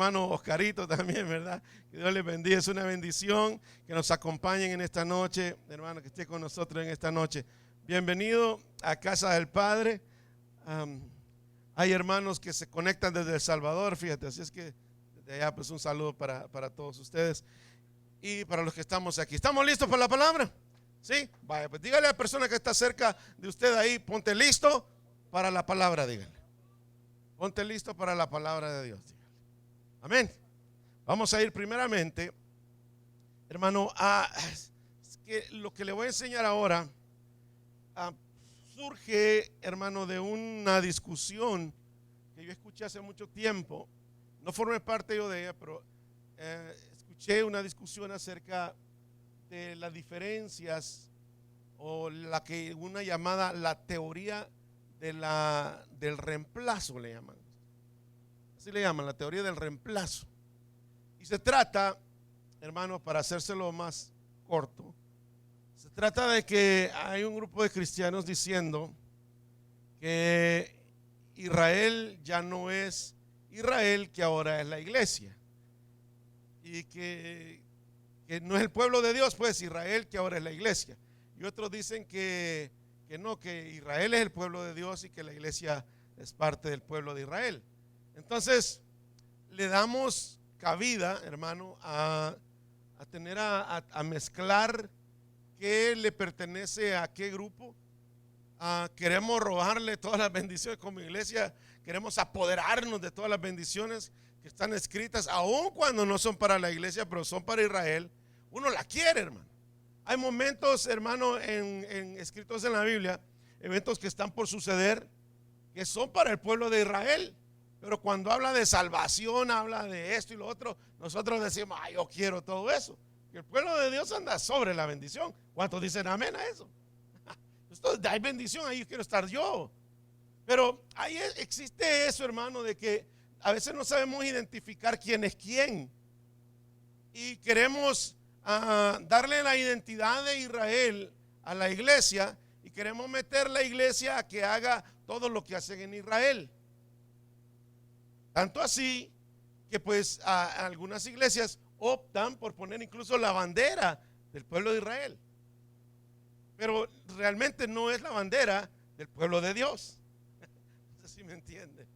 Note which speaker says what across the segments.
Speaker 1: Hermano Oscarito también, ¿verdad? Que Dios les bendiga. Es una bendición que nos acompañen en esta noche, hermano, que esté con nosotros en esta noche. Bienvenido a Casa del Padre. Hay hermanos que se conectan desde El Salvador, fíjate, así es que desde allá pues un saludo para todos ustedes y para los que estamos aquí. ¿Estamos listos para la palabra? ¿Sí? Vaya, pues dígale a la persona que está cerca de usted ahí, ponte listo para la palabra, dígale. Ponte listo para la palabra de Dios, dígale. Amén. Vamos a ir primeramente, hermano, es que lo que le voy a enseñar ahora surge, hermano, de una discusión que yo escuché hace mucho tiempo. No formé parte yo de ella, pero escuché una discusión acerca de las diferencias o la que una llamada la teoría del reemplazo le llaman. Así le llaman, la teoría del reemplazo. Y se trata, hermanos, para hacérselo más corto, se trata de que hay un grupo de cristianos diciendo que Israel ya no es Israel, que ahora es la iglesia. Y que no es el pueblo de Dios, pues Israel, que ahora es la iglesia. Y otros dicen que no, que Israel es el pueblo de Dios y que la iglesia es parte del pueblo de Israel. Entonces, le damos cabida, hermano, a tener a mezclar qué le pertenece a qué grupo. Queremos robarle todas las bendiciones como iglesia, queremos apoderarnos de todas las bendiciones que están escritas, aun cuando no son para la iglesia, pero son para Israel. Uno la quiere, hermano. Hay momentos, hermano, escritos en la Biblia, eventos que están por suceder, que son para el pueblo de Israel. Pero cuando habla de salvación, habla de esto y lo otro, nosotros decimos, yo quiero todo eso. Que el pueblo de Dios anda sobre la bendición. ¿Cuántos dicen amén a eso? Hay bendición, ahí quiero estar yo. Pero ahí existe eso, hermano, de que a veces no sabemos identificar quién es quién. Y queremos darle la identidad de Israel a la iglesia y queremos meter la iglesia a que haga todo lo que hacen en Israel. Tanto así que pues algunas iglesias optan por poner incluso la bandera del pueblo de Israel. Pero realmente no es la bandera del pueblo de Dios. No sé si me entiende.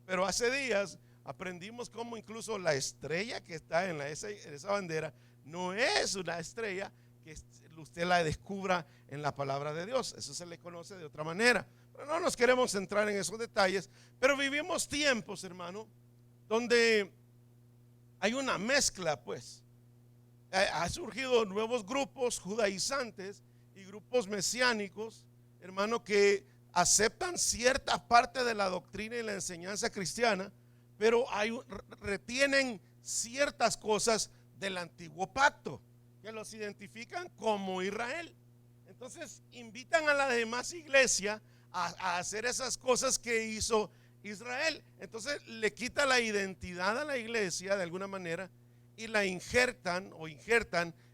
Speaker 1: Pero hace días aprendimos cómo incluso la estrella que está en esa bandera no es una estrella que usted la descubra en la palabra de Dios. Eso se le conoce de otra manera. Pero no nos queremos centrar en esos detalles. Pero vivimos tiempos, hermano, donde hay una mezcla, pues. Ha surgido nuevos grupos judaizantes y grupos mesiánicos, hermano, que aceptan cierta parte de la doctrina y la enseñanza cristiana, pero retienen ciertas cosas del antiguo pacto que los identifican como Israel. Entonces invitan a la demás iglesia a hacer esas cosas que hizo Israel. Entonces le quita la identidad a la iglesia de alguna manera y la injertan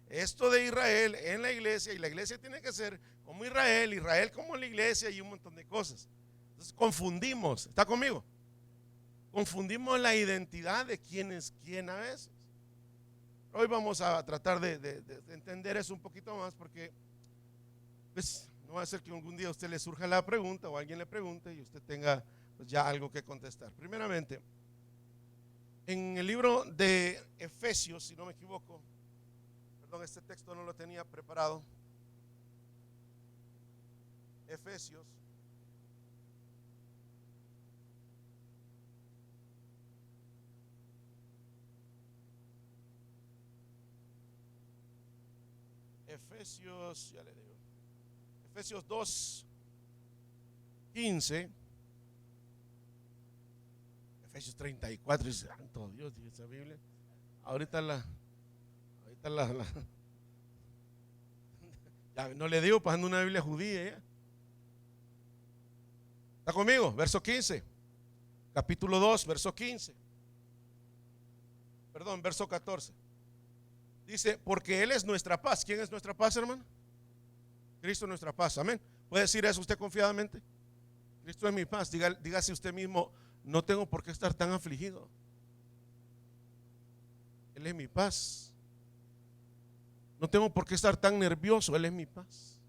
Speaker 1: esto de Israel en la iglesia, y la iglesia tiene que ser como Israel, Israel como la iglesia y un montón de cosas. Entonces confundimos, ¿está conmigo? Confundimos la identidad de quién es quién a veces. Hoy vamos a tratar de entender eso un poquito más, porque pues no va a ser que algún día a usted le surja la pregunta o alguien le pregunte y usted tenga pues ya algo que contestar. Primeramente, en el libro de Efesios, si no me equivoco, perdón, este texto no lo tenía preparado. Efesios. Efesios, ya le digo. Efesios 2:15. Efesios 34, dice, santo Dios, dice esa Biblia. Ahorita ya no le digo, pasando una Biblia judía. ¿Ya? ¿Está conmigo? Verso 15. Capítulo 2, verso 15. Perdón, verso 14. Dice, porque Él es nuestra paz. ¿Quién es nuestra paz, hermano? Cristo es nuestra paz. Amén. ¿Puede decir eso usted confiadamente? Cristo es mi paz. Dígase usted mismo, no tengo por qué estar tan afligido. Él es mi paz. No tengo por qué estar tan nervioso, Él es mi paz.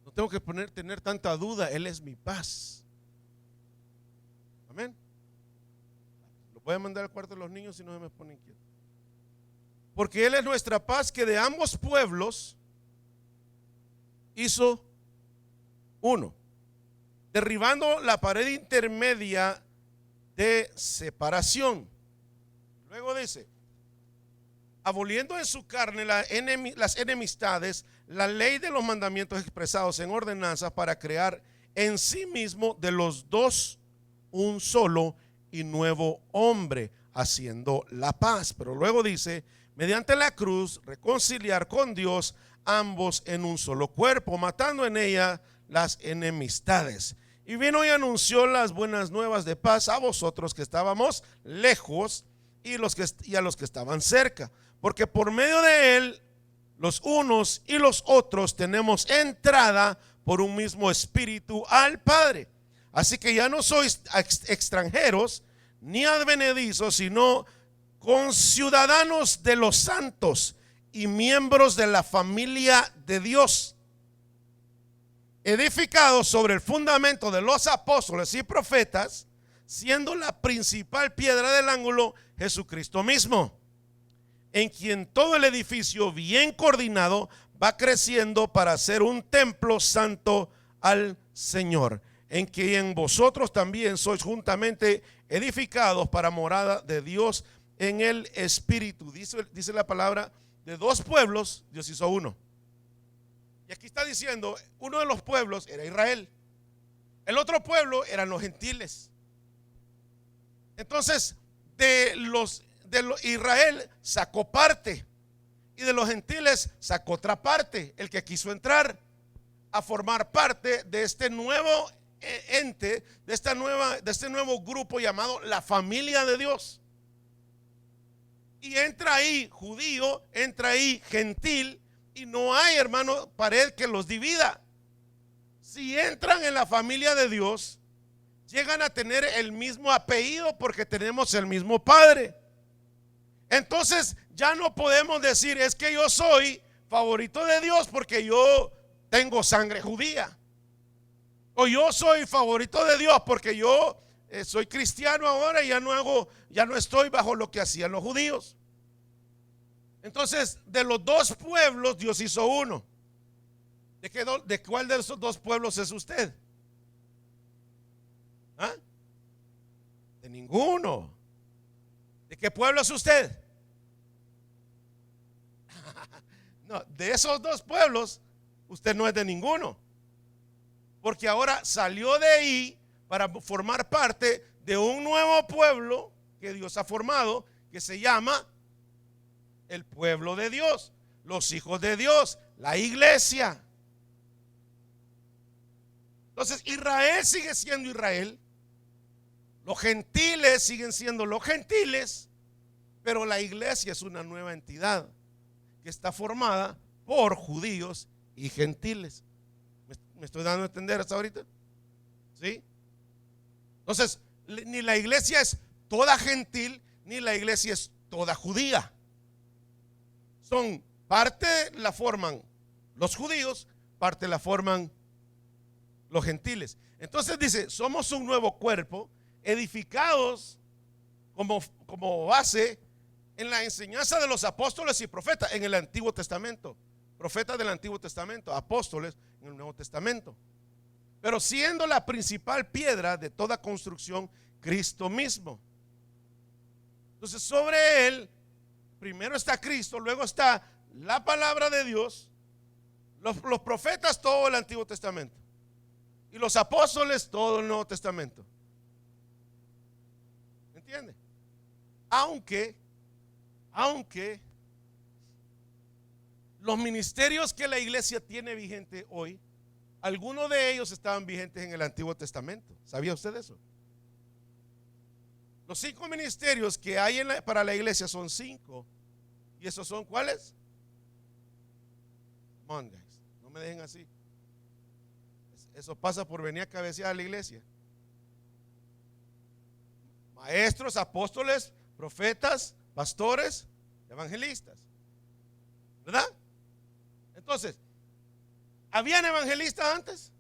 Speaker 1: No tengo que tener tanta duda, Él es mi paz. Amén. Lo voy a mandar al cuarto de los niños si no se me ponen quietos. Porque Él es nuestra paz, que de ambos pueblos hizo uno, derribando la pared intermedia de separación. Luego dice, aboliendo en su carne las enemistades, la ley de los mandamientos expresados en ordenanzas, para crear en sí mismo de los dos un solo y nuevo hombre, haciendo la paz. Pero luego dice, mediante la cruz reconciliar con Dios ambos en un solo cuerpo, matando en ella las enemistades. Y vino y anunció las buenas nuevas de paz a vosotros que estábamos lejos y a los que estaban cerca, porque por medio de él los unos y los otros tenemos entrada por un mismo espíritu al Padre. Así que ya no sois extranjeros ni advenedizos, sino conciudadanos de los santos y miembros de la familia de Dios, edificados sobre el fundamento de los apóstoles y profetas, siendo la principal piedra del ángulo Jesucristo mismo, en quien todo el edificio bien coordinado va creciendo para ser un templo santo al Señor, en quien vosotros también sois juntamente edificados para morada de Dios en el Espíritu. Dice la palabra, de dos pueblos Dios hizo uno. Y aquí está diciendo, uno de los pueblos era Israel, el otro pueblo eran los gentiles. Entonces Israel sacó parte y de los gentiles sacó otra parte, el que quiso entrar a formar parte de este nuevo ente, de este nuevo grupo llamado la familia de Dios. Y entra ahí judío, entra ahí gentil, y no hay, hermano, pared que los divida. Si entran en la familia de Dios, llegan a tener el mismo apellido porque tenemos el mismo Padre. Entonces ya no podemos decir, es que yo soy favorito de Dios porque yo tengo sangre judía, o yo soy favorito de Dios porque yo soy cristiano ahora y ya no estoy bajo lo que hacían los judíos. Entonces, de los dos pueblos Dios hizo uno. ¿De cuál de esos dos pueblos es usted? ¿Ah? De ninguno. ¿De qué pueblo es usted? No, de esos dos pueblos usted no es de ninguno, porque ahora salió de ahí para formar parte de un nuevo pueblo que Dios ha formado, que se llama el pueblo de Dios, los hijos de Dios, la iglesia. Entonces Israel sigue siendo Israel, los gentiles siguen siendo los gentiles, pero la iglesia es una nueva entidad que está formada por judíos y gentiles. ¿Me estoy dando a entender hasta ahorita? ¿Sí? Entonces, ni la iglesia es toda gentil, ni la iglesia es toda judía. Son parte la forman los judíos, parte la forman los gentiles. Entonces dice, somos un nuevo cuerpo, edificados como base en la enseñanza de los apóstoles y profetas en el Antiguo Testamento. Profetas del Antiguo Testamento, apóstoles en el Nuevo Testamento. Pero siendo la principal piedra de toda construcción Cristo mismo. Entonces sobre él primero está Cristo, luego está la palabra de Dios, los profetas, todo el Antiguo Testamento, y los apóstoles, todo el Nuevo Testamento. ¿Me entiende? Aunque los ministerios que la iglesia tiene vigente hoy, algunos de ellos estaban vigentes en el Antiguo Testamento. ¿Sabía usted eso? Los 5 ministerios que hay para la iglesia son 5. ¿Y esos son cuáles? Mondays. No me dejen así. Eso pasa por venir a cabecear a la iglesia. Maestros, apóstoles, profetas, pastores, evangelistas, ¿verdad? Entonces, ¿habían evangelistas antes?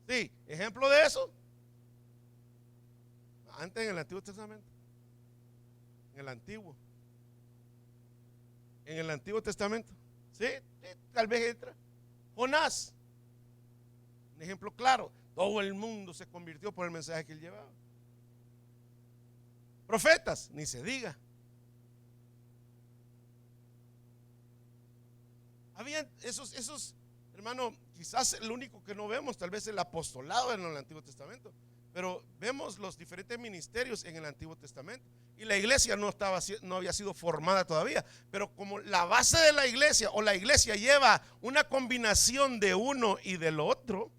Speaker 1: Sí, ejemplo de eso. Antes en el Antiguo Testamento. En el Antiguo Testamento. Sí, tal vez entra. Jonás, un ejemplo claro. Todo el mundo se convirtió por el mensaje que él llevaba. Profetas, ni se diga. Habían esos, hermano, quizás el único que no vemos, tal vez el apostolado en el Antiguo Testamento, pero vemos los diferentes ministerios en el Antiguo Testamento. Y la iglesia no había sido formada todavía, pero como la base de la iglesia o la iglesia lleva una combinación de uno y del otro,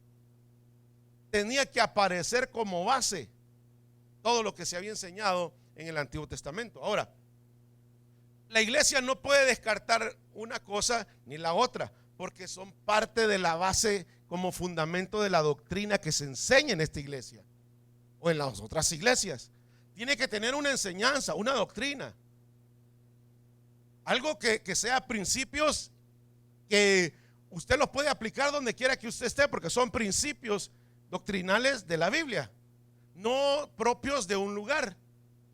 Speaker 1: tenía que aparecer como base todo lo que se había enseñado en el Antiguo Testamento. Ahora, la iglesia no puede descartar una cosa ni la otra, porque son parte de la base como fundamento de la doctrina que se enseña en esta iglesia o en las otras iglesias. Tiene que tener una enseñanza, una doctrina, algo que sea principios que usted los puede aplicar donde quiera que usted esté, porque son principios doctrinales de la Biblia, no propios de un lugar.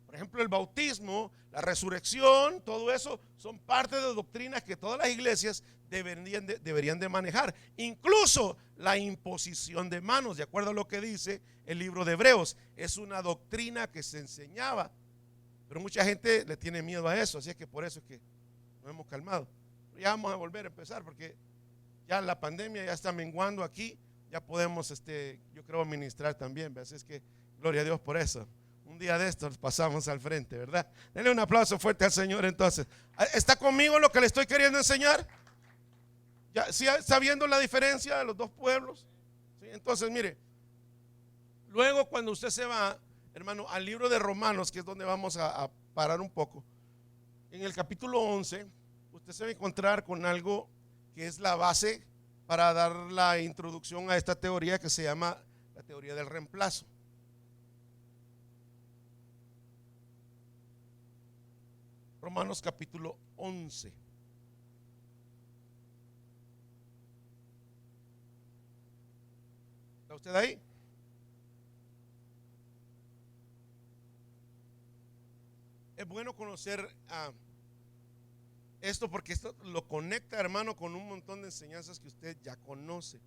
Speaker 1: Por ejemplo, el bautismo, la resurrección, todo eso son parte de doctrinas que todas las iglesias deberían de manejar. Incluso la imposición de manos, de acuerdo a lo que dice el libro de Hebreos, es una doctrina que se enseñaba, pero mucha gente le tiene miedo a eso, así es que por eso es que nos hemos calmado. Ya vamos a volver a empezar porque ya la pandemia ya está menguando aquí, ya podemos, yo creo, ministrar también, así es que gloria a Dios por eso. Un día de estos pasamos al frente, ¿verdad? Denle un aplauso fuerte al Señor entonces. ¿Está conmigo lo que le estoy queriendo enseñar? ¿Ya, sí, está viendo la diferencia de los dos pueblos? ¿Sí? Entonces, mire, luego cuando usted se va, hermano, al libro de Romanos, que es donde vamos a parar un poco, en el capítulo 11, usted se va a encontrar con algo que es la base para dar la introducción a esta teoría que se llama la teoría del reemplazo. Romanos capítulo 11. ¿Está usted ahí? Es bueno conocer esto porque esto lo conecta, hermano, con un montón de enseñanzas que usted ya conoce.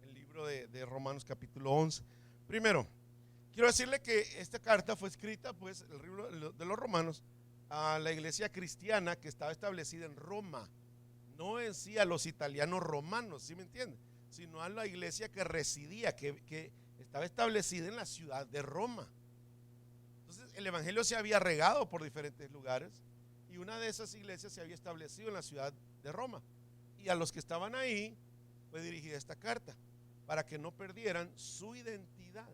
Speaker 1: El libro de Romanos capítulo 11. Primero, quiero decirle que esta carta fue escrita, pues, el libro de los Romanos, a la iglesia cristiana que estaba establecida en Roma, no en sí a los italianos romanos, ¿sí me entiende? Sino a la iglesia que residía, que estaba establecida en la ciudad de Roma. Entonces el evangelio se había regado por diferentes lugares y una de esas iglesias se había establecido en la ciudad de Roma, y a los que estaban ahí fue dirigida esta carta para que no perdieran su identidad.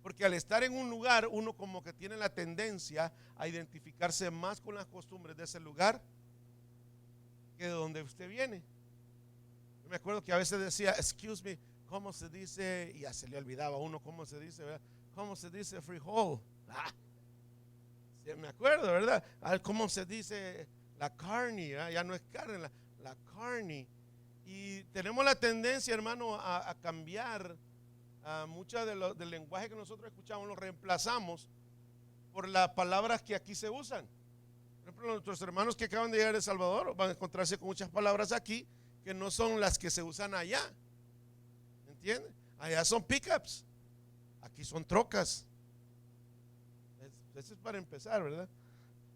Speaker 1: Porque al estar en un lugar, uno como que tiene la tendencia a identificarse más con las costumbres de ese lugar que de donde usted viene. Yo me acuerdo que a veces decía, excuse me, ¿cómo se dice? Y ya se le olvidaba a uno cómo se dice, ¿verdad? ¿Cómo se dice frijol? Sí, me acuerdo, ¿verdad? ¿Cómo se dice la carne? Ya no es carne, la carne. Y tenemos la tendencia, hermano, a cambiar mucha del lenguaje que nosotros escuchamos, lo reemplazamos por las palabras que aquí se usan. Por ejemplo, nuestros hermanos que acaban de llegar de El Salvador van a encontrarse con muchas palabras aquí que no son las que se usan allá. ¿Entienden? Allá son pickups, aquí son trocas. Eso es para empezar, ¿verdad?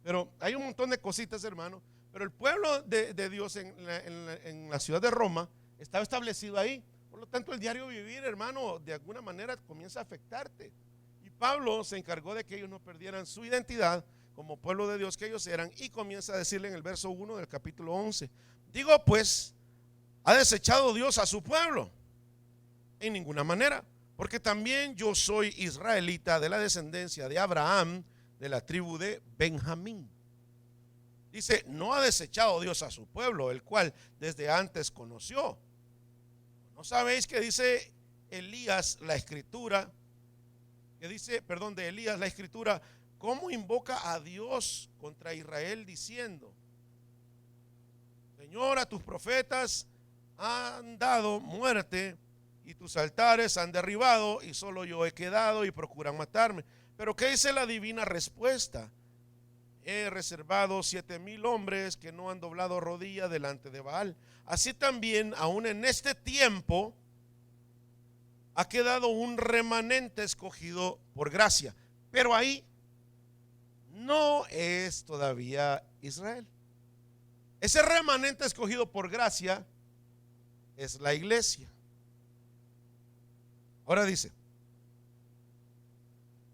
Speaker 1: Pero hay un montón de cositas, hermano. Pero el pueblo de Dios en la ciudad de Roma estaba establecido ahí. Por lo tanto, el diario vivir, hermano, de alguna manera comienza a afectarte. Y Pablo se encargó de que ellos no perdieran su identidad como pueblo de Dios que ellos eran, y comienza a decirle en el verso 1 del capítulo 11: digo pues, ¿ha desechado Dios a su pueblo? En ninguna manera, porque también yo soy israelita, de la descendencia de Abraham, de la tribu de Benjamín. Dice, no ha desechado Dios a su pueblo, el cual desde antes conoció. ¿No sabéis que dice Elías la escritura? Que dice, perdón, de Elías la escritura, cómo invoca a Dios contra Israel diciendo: Señor, a tus profetas han dado muerte y tus altares han derribado y solo yo he quedado y procuran matarme. Pero ¿qué dice la divina respuesta? He reservado 7,000 hombres que no han doblado rodilla delante de Baal. Así también, aún en este tiempo, ha quedado un remanente escogido por gracia. Pero ahí no es todavía Israel. Ese remanente escogido por gracia es la iglesia. Ahora dice: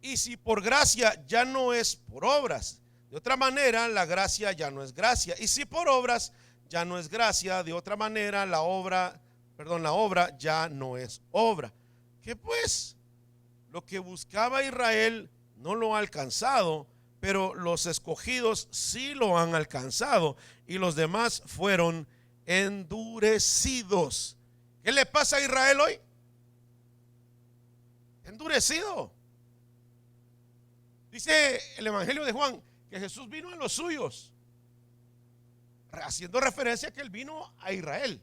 Speaker 1: y si por gracia ya no es por obras, de otra manera la gracia ya no es gracia. Y si por obras ya no es gracia, de otra manera la obra ya no es obra. Que pues lo que buscaba Israel no lo ha alcanzado, pero los escogidos sí lo han alcanzado y los demás fueron endurecidos. ¿Qué le pasa a Israel hoy? Endurecido. Dice el Evangelio de Juan que Jesús vino a los suyos, haciendo referencia a que él vino a Israel,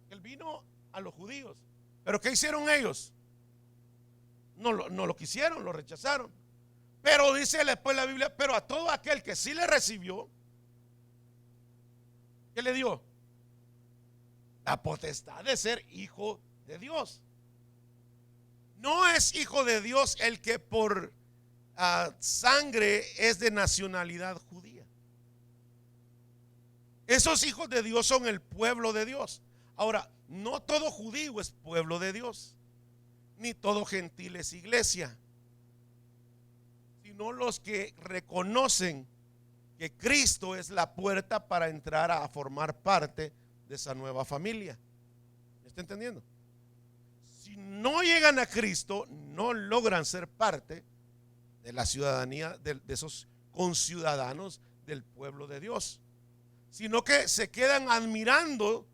Speaker 1: que él vino a los judíos. Pero ¿qué hicieron ellos? No lo quisieron, lo rechazaron. Pero dice después la Biblia: pero a todo aquel que sí le recibió, ¿qué le dio? La potestad de ser hijo de Dios. No es hijo de Dios el que por sangre es de nacionalidad judía. Esos hijos de Dios son el pueblo de Dios. Ahora, no todo judío es pueblo de Dios, ni todo gentil es iglesia, sino los que reconocen que Cristo es la puerta para entrar a formar parte de esa nueva familia. ¿Me está entendiendo? Si no llegan a Cristo, no logran ser parte de la ciudadanía de esos conciudadanos del pueblo de Dios, sino que se quedan admirando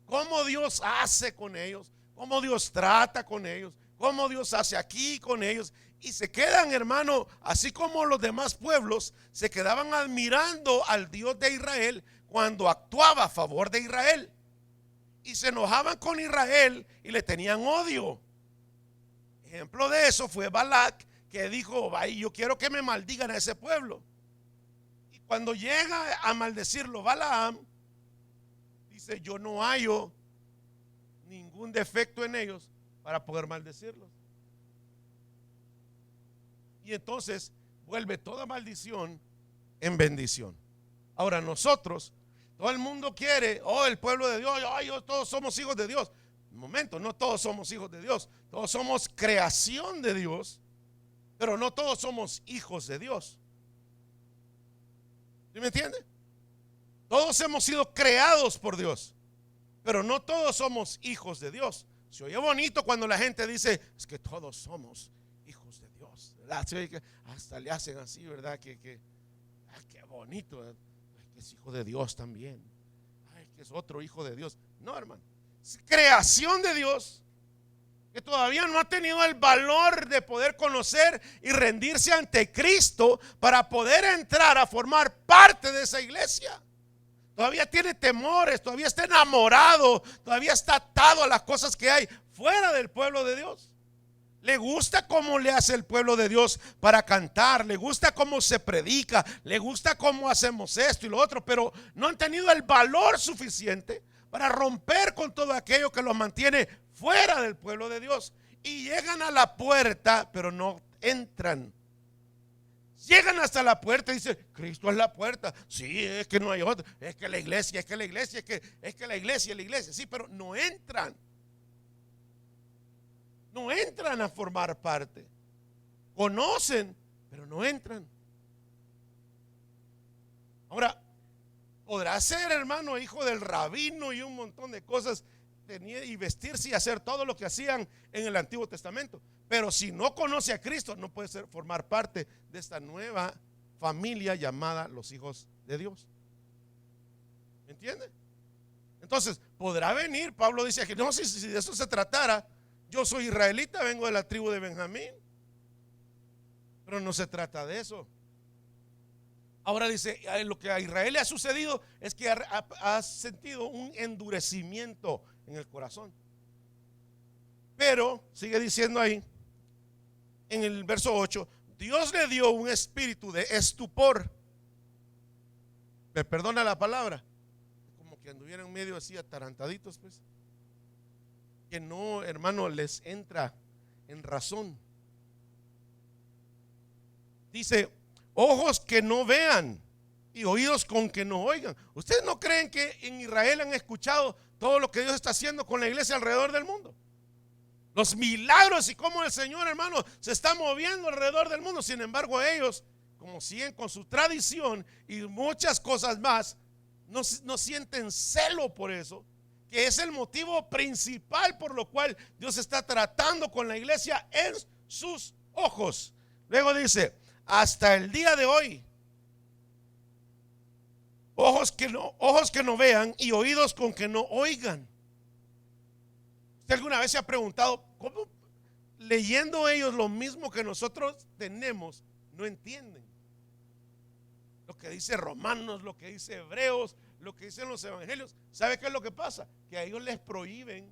Speaker 1: cómo Dios hace con ellos, cómo Dios trata con ellos, cómo Dios hace aquí con ellos, y se quedan, hermano, así como los demás pueblos se quedaban admirando al Dios de Israel cuando actuaba a favor de Israel, y se enojaban con Israel y le tenían odio. Ejemplo de eso fue Balac, que dijo: ay, yo quiero que me maldigan a ese pueblo. Y cuando llega a maldecirlo Balaam, dice: yo no hallo ningún defecto en ellos para poder maldecirlos. Y entonces vuelve toda maldición en bendición. Ahora nosotros, todo el mundo quiere: oh, el pueblo de Dios, oh, todos somos hijos de Dios. Un momento, no todos somos hijos de Dios. Todos somos creación de Dios, pero no todos somos hijos de Dios. ¿Sí me entiende? Todos hemos sido creados por Dios, pero no todos somos hijos de Dios. Se oye bonito cuando la gente dice: es que todos somos hijos de Dios, ¿verdad? Se oye que hasta le hacen así, ¿verdad? Qué bonito, ¿verdad? Ay, que es hijo de Dios también. Ay, que es otro hijo de Dios. No, hermano, es creación de Dios, que todavía no ha tenido el valor de poder conocer y rendirse ante Cristo para poder entrar a formar parte de esa iglesia. Todavía tiene temores, todavía está enamorado, todavía está atado a las cosas que hay fuera del pueblo de Dios. Le gusta cómo le hace el pueblo de Dios para cantar, le gusta cómo se predica, le gusta cómo hacemos esto y lo otro, pero no han tenido el valor suficiente para romper con todo aquello que los mantiene fuera del pueblo de Dios. Y llegan a la puerta, pero no entran. Llegan hasta la puerta y dicen: Cristo es la puerta. Sí, es que no hay otra. Es que la iglesia, es que la iglesia, es que la iglesia. Sí, pero no entran. No entran a formar parte. Conocen, pero no entran. Ahora, podrá ser, hermano, hijo del rabino y un montón de cosas, y vestirse y hacer todo lo que hacían en el Antiguo Testamento, pero si no conoce a Cristo, no puede formar parte de esta nueva familia llamada los hijos de Dios. ¿Me entiende? Entonces podrá venir, Pablo dice que no, si de eso se tratara, yo soy israelita, vengo de la tribu de Benjamín, pero Pero no se trata de eso. Ahora dice, lo que a Israel le ha sucedido es que ha sentido un endurecimiento en el corazón. Pero, sigue diciendo ahí, en el verso 8, Dios le dio un espíritu de estupor. Me perdona la palabra. Como que anduvieran medio así atarantaditos, pues. Que no, hermano, les entra en razón. Dice, ojos que no vean y oídos con que no oigan. ¿Ustedes no creen que en Israel han escuchado todo lo que Dios está haciendo con la iglesia alrededor del mundo? Los milagros y cómo el Señor, hermano, se está moviendo alrededor del mundo. Sin embargo, ellos, como siguen con su tradición y muchas cosas más, no sienten celo por eso, que es el motivo principal por lo cual Dios está tratando con la iglesia en sus ojos. Luego dice, hasta el día de hoy, ojos que no vean y oídos con que no oigan. ¿Usted alguna vez se ha preguntado cómo leyendo ellos lo mismo que nosotros tenemos, no entienden lo que dice Romanos, lo que dice Hebreos, lo que dicen los evangelios? ¿Sabe qué es lo que pasa? Que a ellos les prohíben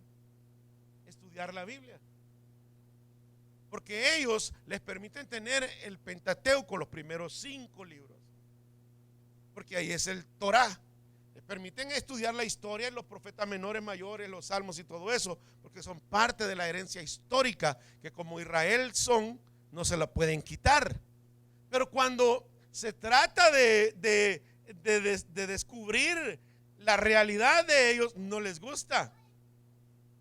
Speaker 1: estudiar la Biblia, porque ellos les permiten tener el Pentateuco, los primeros 5 libros, porque ahí es el Torá. Les permiten estudiar la historia, los profetas menores, mayores, los salmos y todo eso, porque son parte de la herencia histórica que como Israel son, no se la pueden quitar. Pero cuando se trata de descubrir la realidad de ellos, no les gusta,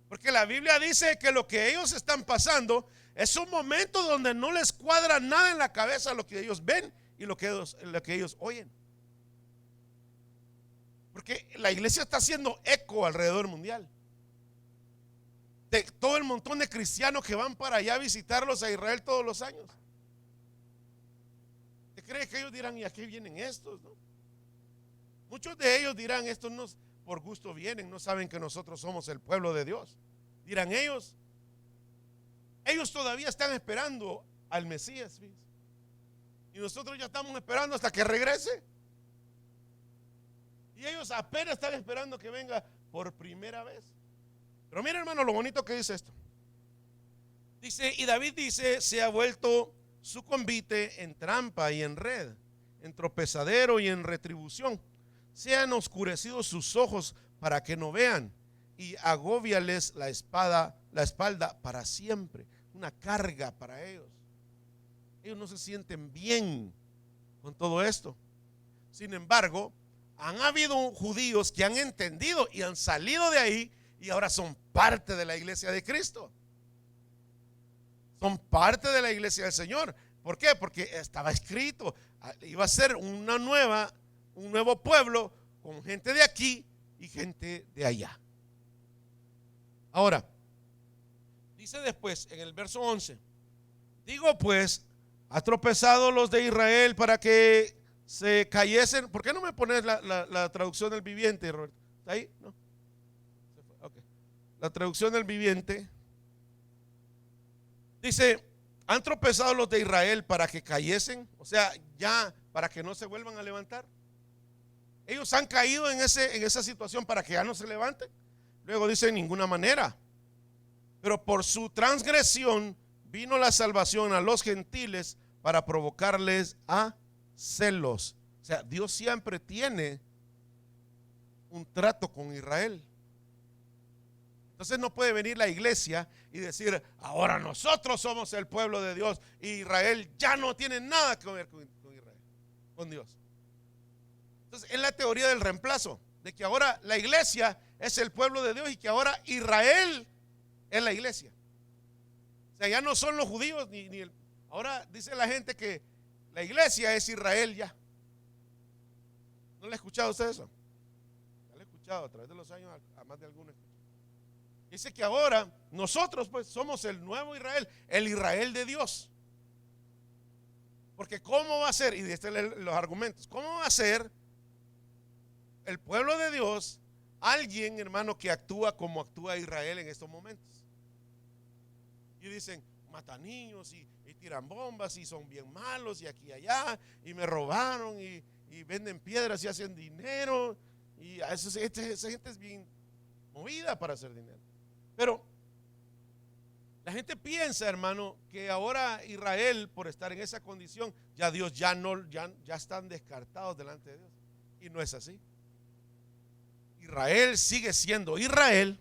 Speaker 1: porque la Biblia dice que lo que ellos están pasando es un momento donde no les cuadra nada en la cabeza lo que ellos ven y lo que ellos oyen. Porque la iglesia está haciendo eco alrededor mundial de todo el montón de cristianos que van para allá a visitarlos a Israel todos los años. ¿Te crees que ellos dirán, y aquí vienen estos? ¿No? Muchos de ellos dirán, estos no por gusto vienen, no saben que nosotros somos el pueblo de Dios. Dirán ellos todavía están esperando al Mesías, ¿ves? Y nosotros ya estamos esperando hasta que regrese. Y ellos apenas están esperando que venga por primera vez. Pero mira, hermano, lo bonito que dice esto. Dice, y David dice, se ha vuelto su convite en trampa y en red, en tropezadero y en retribución. Se han oscurecido sus ojos para que no vean, y agóbiales la espalda para siempre. Una carga para ellos. Ellos no se sienten bien con todo esto. Sin embargo, han habido judíos que han entendido y han salido de ahí y ahora son parte de la iglesia de Cristo. Son parte de la iglesia del Señor. ¿Por qué? Porque estaba escrito, iba a ser un nuevo pueblo con gente de aquí y gente de allá. Ahora, dice después en el verso 11, digo pues, ¿ha tropezado los de Israel para que se cayesen? ¿Por qué no me pones la traducción del viviente, Roberto? ¿Está ahí? ¿No? Okay. La traducción del viviente dice, ¿han tropezado los de Israel para que cayesen? O sea, ya para que no se vuelvan a levantar. Ellos han caído en esa situación para que ya no se levanten. Luego dice, en ninguna manera. Pero por su transgresión vino la salvación a los gentiles para provocarles a celos. O sea, Dios siempre tiene un trato con Israel. Entonces no puede venir la iglesia y decir, ahora nosotros somos el pueblo de Dios y Israel ya no tiene nada que ver con Israel, con Dios. Entonces es la teoría del reemplazo, de que ahora la iglesia es el pueblo de Dios y que ahora Israel es la iglesia. O sea, ya no son los judíos ahora dice la gente que la iglesia es Israel ya. ¿No le ha escuchado usted eso? Ya lo he escuchado a través de los años, a más de algunos. Dice que ahora nosotros pues somos el nuevo Israel, el Israel de Dios. Porque ¿cómo va a ser? Y este los argumentos. ¿Cómo va a ser el pueblo de Dios alguien, hermano, que actúa como actúa Israel en estos momentos? Y dicen, matan niños y tiran bombas y son bien malos y aquí y allá y me robaron y venden piedras y hacen dinero y esa gente es bien movida para hacer dinero. Pero la gente piensa, hermano, que ahora Israel, por estar en esa condición, ya Dios ya están descartados delante de Dios. Y no es así. Israel sigue siendo Israel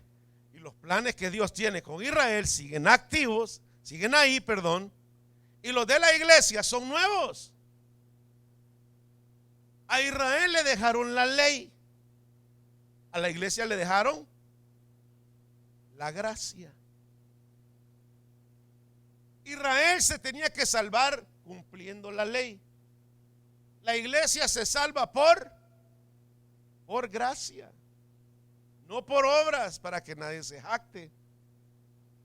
Speaker 1: y los planes que Dios tiene con Israel siguen activos, siguen ahí, perdón. Y los de la iglesia son nuevos. A Israel le dejaron la ley. A la iglesia le dejaron la gracia. Israel se tenía que salvar cumpliendo la ley. La iglesia se salva por gracia, no por obras, para que nadie se jacte.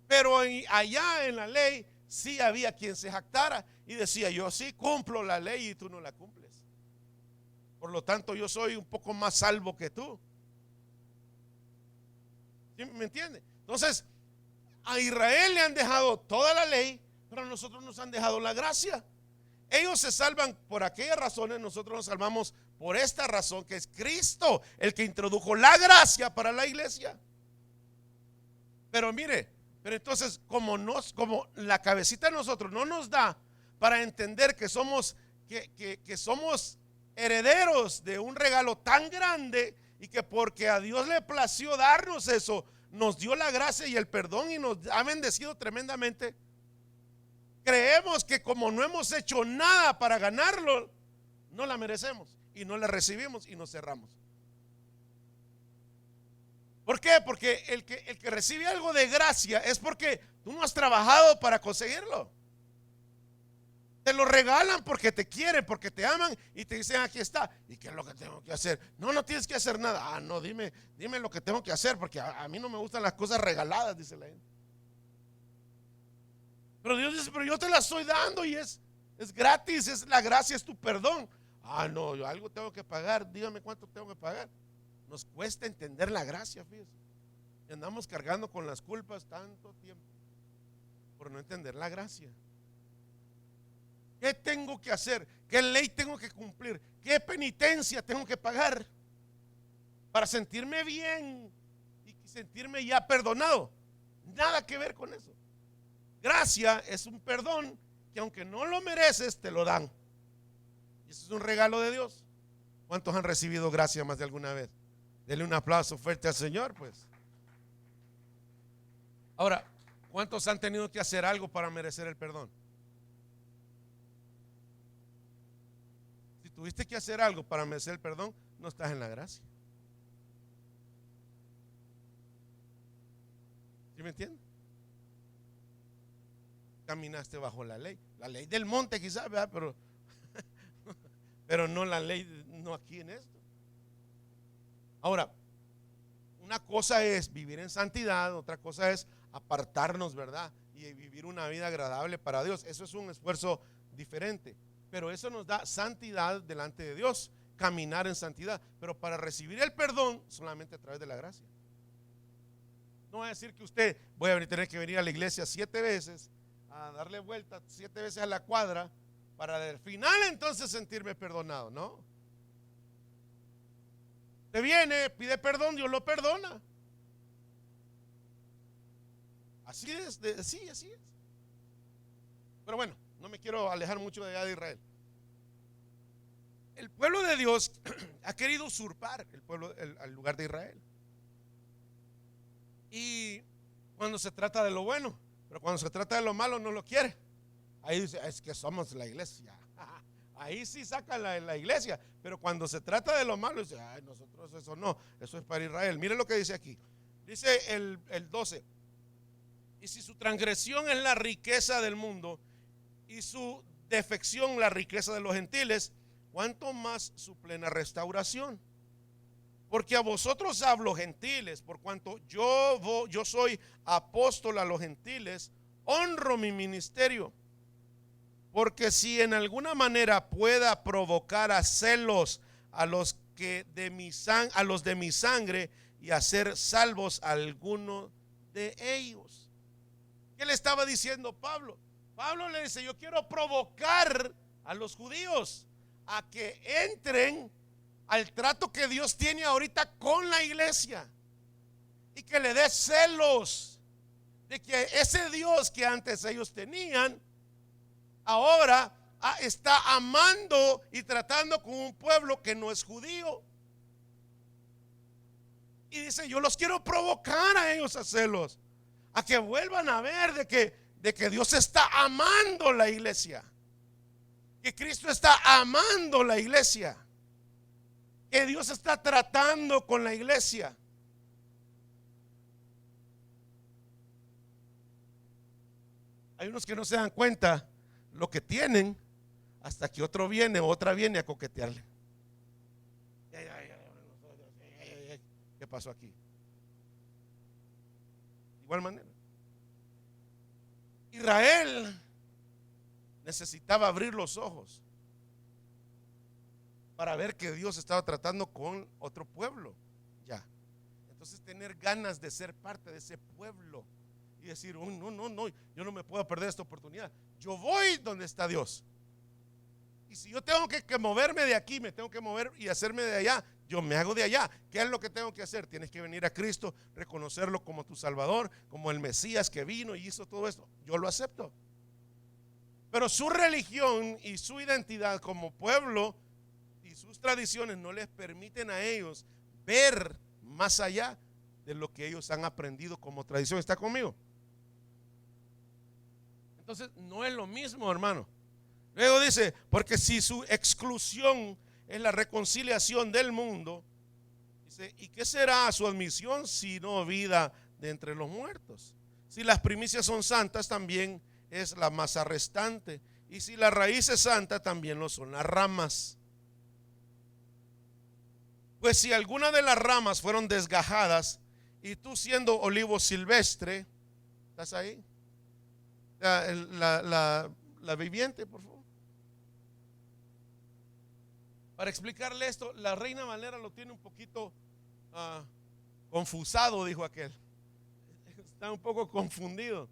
Speaker 1: Pero allá en la ley sí había quien se jactara y decía: yo sí cumplo la ley y tú no la cumples, por lo tanto yo soy un poco más salvo que tú. ¿Sí me entiende? Entonces a Israel le han dejado toda la ley, pero a nosotros nos han dejado la gracia. Ellos se salvan por aquellas razones, nosotros nos salvamos por esta razón, que es Cristo el que introdujo la gracia para la iglesia. Pero mire, pero entonces como la cabecita de nosotros no nos da para entender que somos herederos de un regalo tan grande, y que porque a Dios le plació darnos eso, nos dio la gracia y el perdón y nos ha bendecido tremendamente. Creemos que como no hemos hecho nada para ganarlo, no la merecemos y no la recibimos y nos cerramos. ¿Por qué? Porque el que recibe algo de gracia es porque tú no has trabajado para conseguirlo. Te lo regalan porque te quieren, porque te aman y te dicen: aquí está. ¿Y qué es lo que tengo que hacer? No tienes que hacer nada. Ah, no, dime lo que tengo que hacer, porque a mí no me gustan las cosas regaladas, dice la gente. Pero Dios dice: pero yo te la estoy dando y es gratis, es la gracia, es tu perdón. Ah, no, yo algo tengo que pagar, dígame cuánto tengo que pagar. Nos cuesta entender la gracia, fíjese. Y andamos cargando con las culpas tanto tiempo por no entender la gracia. ¿Qué tengo que hacer? ¿Qué ley tengo que cumplir? ¿Qué penitencia tengo que pagar para sentirme bien y sentirme ya perdonado? Nada que ver con eso. Gracia es un perdón que aunque no lo mereces, te lo dan. Y eso es un regalo de Dios. ¿Cuántos han recibido gracia más de alguna vez? Denle un aplauso fuerte al Señor, pues. Ahora, ¿cuántos han tenido que hacer algo para merecer el perdón? Si tuviste que hacer algo para merecer el perdón, no estás en la gracia. ¿Sí me entiendes? Caminaste bajo la ley del monte quizás, ¿verdad? Pero no la ley, no aquí en esto. Ahora, una cosa es vivir en santidad, otra cosa es apartarnos, ¿verdad? Y vivir una vida agradable para Dios. Eso es un esfuerzo diferente, pero eso nos da santidad delante de Dios, caminar en santidad. Pero para recibir el perdón solamente a través de la gracia. No va a decir que usted voy a tener que venir a la iglesia 7 veces, a darle vuelta 7 veces a la cuadra para al final entonces sentirme perdonado. No. Te viene, pide perdón, Dios lo perdona. Así es, así es. Pero bueno, no me quiero alejar mucho de allá de Israel. El pueblo de Dios ha querido usurpar el lugar de Israel. Y cuando se trata de lo bueno, pero cuando se trata de lo malo no lo quiere. Ahí dice: es que somos la iglesia. Ahí sí saca la iglesia. Pero cuando se trata de lo malo, dice: ay, nosotros eso no, eso es para Israel. Mire lo que dice aquí. Dice el 12: y si su transgresión es la riqueza del mundo y su defección la riqueza de los gentiles, ¿cuánto más su plena restauración? Porque a vosotros hablo, gentiles, por cuanto yo soy apóstol a los gentiles, honro mi ministerio. Porque si en alguna manera pueda provocar a celos a los de mi sangre y hacer salvos a alguno de ellos. ¿Qué le estaba diciendo Pablo? Pablo le dice: yo quiero provocar a los judíos a que entren al trato que Dios tiene ahorita con la iglesia, y que le dé celos de que ese Dios que antes ellos tenían ahora está amando y tratando con un pueblo que no es judío. Y dice: yo los quiero provocar a ellos a celos, a que vuelvan a ver de que Dios está amando la iglesia, que Cristo está amando la iglesia, que Dios está tratando con la iglesia. Hay unos que no se dan cuenta lo que tienen hasta que otro viene o otra viene a coquetearle. ¿Qué pasó aquí? De igual manera, Israel necesitaba abrir los ojos para ver que Dios estaba tratando con otro pueblo. Ya. Entonces, tener ganas de ser parte de ese pueblo y decir: oh, no, yo no me puedo perder esta oportunidad. Yo voy donde está Dios. Y si yo tengo que moverme de aquí, me tengo que mover y hacerme de allá, yo me hago de allá. ¿Qué es lo que tengo que hacer? Tienes que venir a Cristo, reconocerlo como tu Salvador, como el Mesías que vino y hizo todo esto. Yo lo acepto. Pero su religión y su identidad como pueblo y sus tradiciones no les permiten a ellos ver más allá de lo que ellos han aprendido como tradición. ¿Está conmigo? Entonces no es lo mismo, hermano. Luego dice: porque si su exclusión es la reconciliación del mundo, dice, ¿y qué será su admisión sino vida de entre los muertos? Si las primicias son santas, también es la masa restante, y si la raíz es santa, también lo son las ramas. Pues si alguna de las ramas fueron desgajadas, y tú siendo olivo silvestre, ¿estás ahí? La viviente, por favor. Para explicarle esto, la Reina Valera lo tiene un poquito confusado, dijo aquel. Está un poco confundido.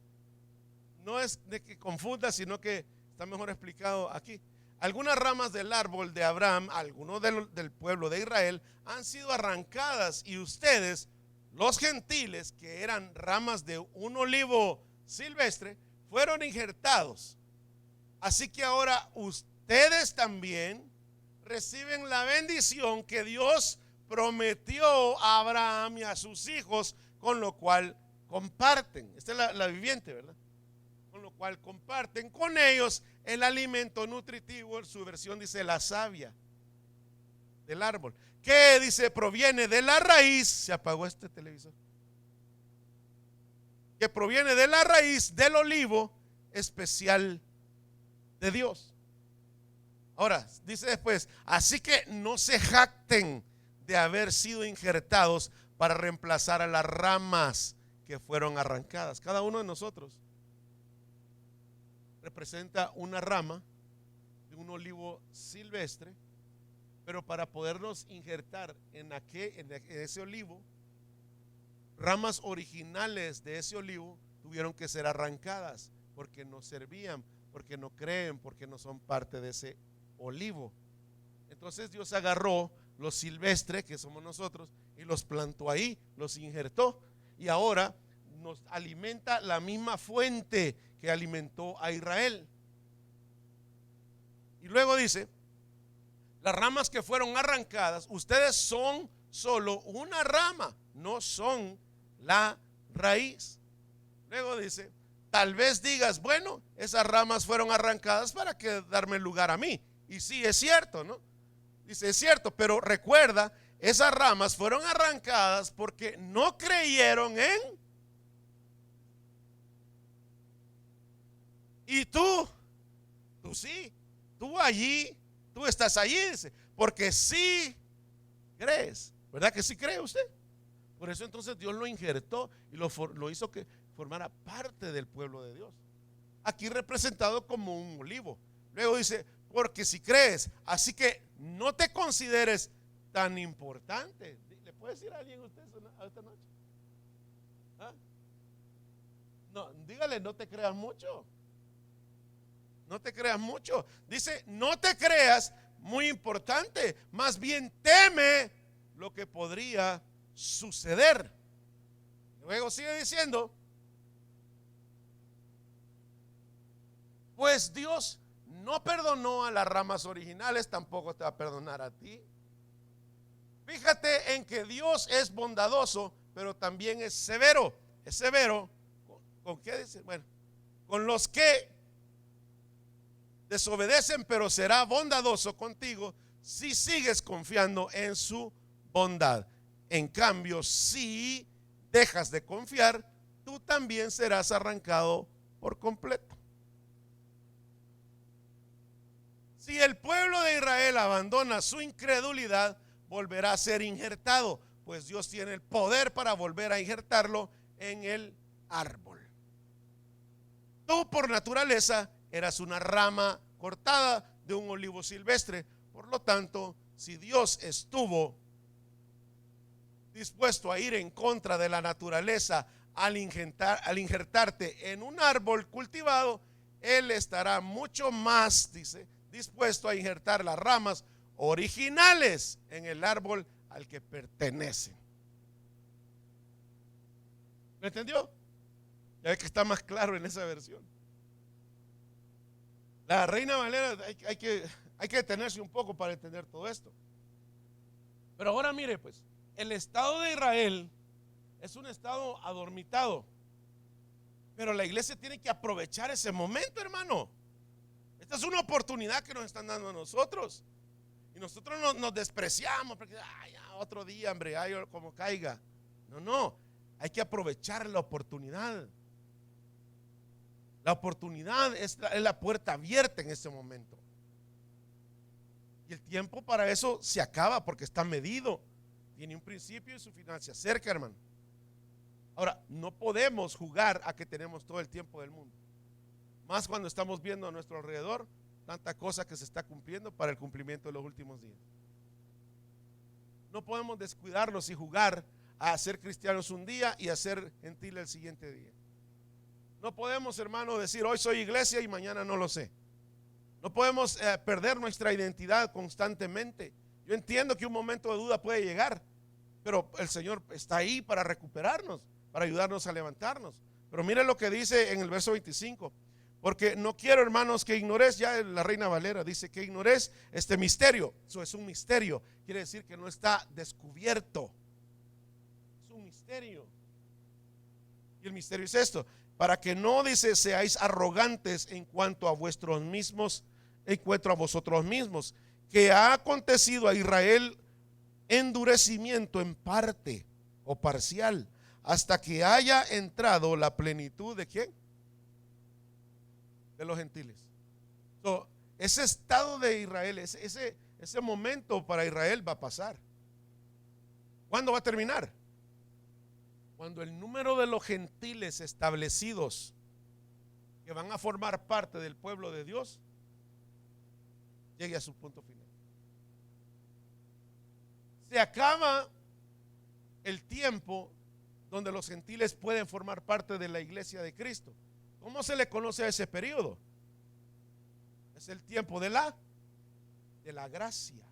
Speaker 1: No es de que confunda, sino que está mejor explicado aquí. Algunas ramas del árbol de Abraham, algunos del pueblo de Israel, han sido arrancadas, y ustedes, los gentiles, que eran ramas de un olivo silvestre, fueron injertados. Así que ahora ustedes también reciben la bendición que Dios prometió a Abraham y a sus hijos, con lo cual comparten. Esta es la viviente, ¿verdad? Con lo cual comparten con ellos el alimento nutritivo. En su versión dice la savia del árbol, que dice proviene de la raíz. Se apagó este televisor. Que proviene de la raíz del olivo especial de Dios. Ahora, dice después: así que no se jacten de haber sido injertados para reemplazar a las ramas que fueron arrancadas. Cada uno de nosotros representa una rama de un olivo silvestre, pero para podernos injertar en ese olivo, ramas originales de ese olivo tuvieron que ser arrancadas porque no servían, porque no creen, porque no son parte de ese olivo. Entonces Dios agarró los silvestres, que somos nosotros, y los plantó ahí, los injertó, y ahora nos alimenta la misma fuente que alimentó a Israel. Y luego dice: las ramas que fueron arrancadas, ustedes son solo una rama, no son la raíz. Luego dice: tal vez digas, bueno, esas ramas fueron arrancadas para que darme lugar a mí. Y sí, es cierto, ¿no? Dice, es cierto, pero recuerda, esas ramas fueron arrancadas porque no creyeron en. Y tú sí, tú allí, tú estás allí, dice, porque sí crees. ¿Verdad que sí cree usted? Por eso entonces Dios lo injertó y lo hizo que formara parte del pueblo de Dios. Aquí representado como un olivo. Luego dice, porque si crees, así que no te consideres tan importante. ¿Le puede decir a alguien usted esta noche? ¿Ah? No, dígale, no te creas mucho. No te creas mucho. Dice, no te creas, muy importante. Más bien teme lo que podría suceder. Luego sigue diciendo, pues Dios no perdonó a las ramas originales, tampoco te va a perdonar a ti. Fíjate en que Dios es bondadoso, pero también es severo. Es severo. ¿Con qué dice? Bueno, con los que desobedecen, pero será bondadoso contigo si sigues confiando en su bondad. En cambio, si dejas de confiar, tú también serás arrancado por completo. Si el pueblo de Israel abandona su incredulidad, volverá a ser injertado, pues Dios tiene el poder para volver a injertarlo en el árbol. Tú por naturaleza eras una rama cortada de un olivo silvestre. Por lo tanto, si Dios estuvo dispuesto a ir en contra de la naturaleza al injertarte en un árbol cultivado, Él estará mucho más, dice, dispuesto a injertar las ramas originales en el árbol al que pertenecen. ¿Me entendió? Ya ve que está más claro en esa versión. La Reina Valera hay que detenerse un poco para entender todo esto. Pero ahora mire, pues, el estado de Israel es un estado adormitado, pero la iglesia tiene que aprovechar ese momento, hermano. Esta es una oportunidad que nos están dando a nosotros. Y nosotros nos despreciamos porque ya, otro día, hombre, como caiga. No, hay que aprovechar la oportunidad. La oportunidad es la puerta abierta en este momento. Y el tiempo para eso se acaba porque está medido. Tiene un principio y su final se acerca, hermano. Ahora, no podemos jugar a que tenemos todo el tiempo del mundo. Más cuando estamos viendo a nuestro alrededor tanta cosa que se está cumpliendo para el cumplimiento de los últimos días. No podemos descuidarnos y jugar a ser cristianos un día y a ser gentiles el siguiente día. No podemos, hermano, decir hoy soy iglesia y mañana no lo sé. No podemos perder nuestra identidad constantemente. Yo entiendo que un momento de duda puede llegar, pero el Señor está ahí para recuperarnos, para ayudarnos a levantarnos. Pero mire lo que dice en el verso 25. Porque no quiero, hermanos, que ignores, ya la Reina Valera dice que ignores este misterio. Eso es un misterio, quiere decir que no está descubierto. Es un misterio. Y el misterio es esto: para que no, dice, seáis arrogantes en cuanto a vosotros mismos, que ha acontecido a Israel endurecimiento en parte o parcial, hasta que haya entrado la plenitud de ¿quién? De los gentiles. Ese estado de Israel, ese momento para Israel va a pasar. ¿Cuándo va a terminar? Cuando el número de los gentiles establecidos que van a formar parte del pueblo de Dios llegue a su punto final. Se acaba el tiempo donde los gentiles pueden formar parte de la iglesia de Cristo. ¿Cómo se le conoce a ese periodo? Es el tiempo de la gracia.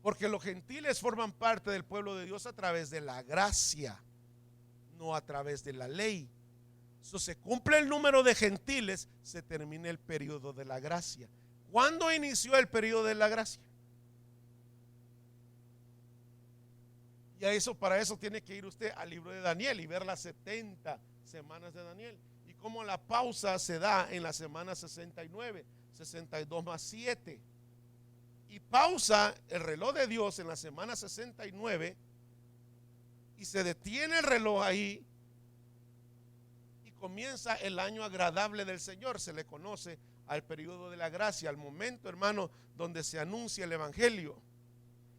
Speaker 1: Porque los gentiles forman parte del pueblo de Dios a través de la gracia, no a través de la ley. Si se cumple el número de gentiles, se termina el periodo de la gracia. ¿Cuándo inició el periodo de la gracia? Y para eso tiene que ir usted al libro de Daniel y ver las 70 semanas de Daniel. Y cómo la pausa se da en la semana 69, 62 más 7. Y pausa el reloj de Dios en la semana 69 y se detiene el reloj ahí y comienza el año agradable del Señor. Se le conoce al periodo de la gracia, al momento, hermano, donde se anuncia el evangelio.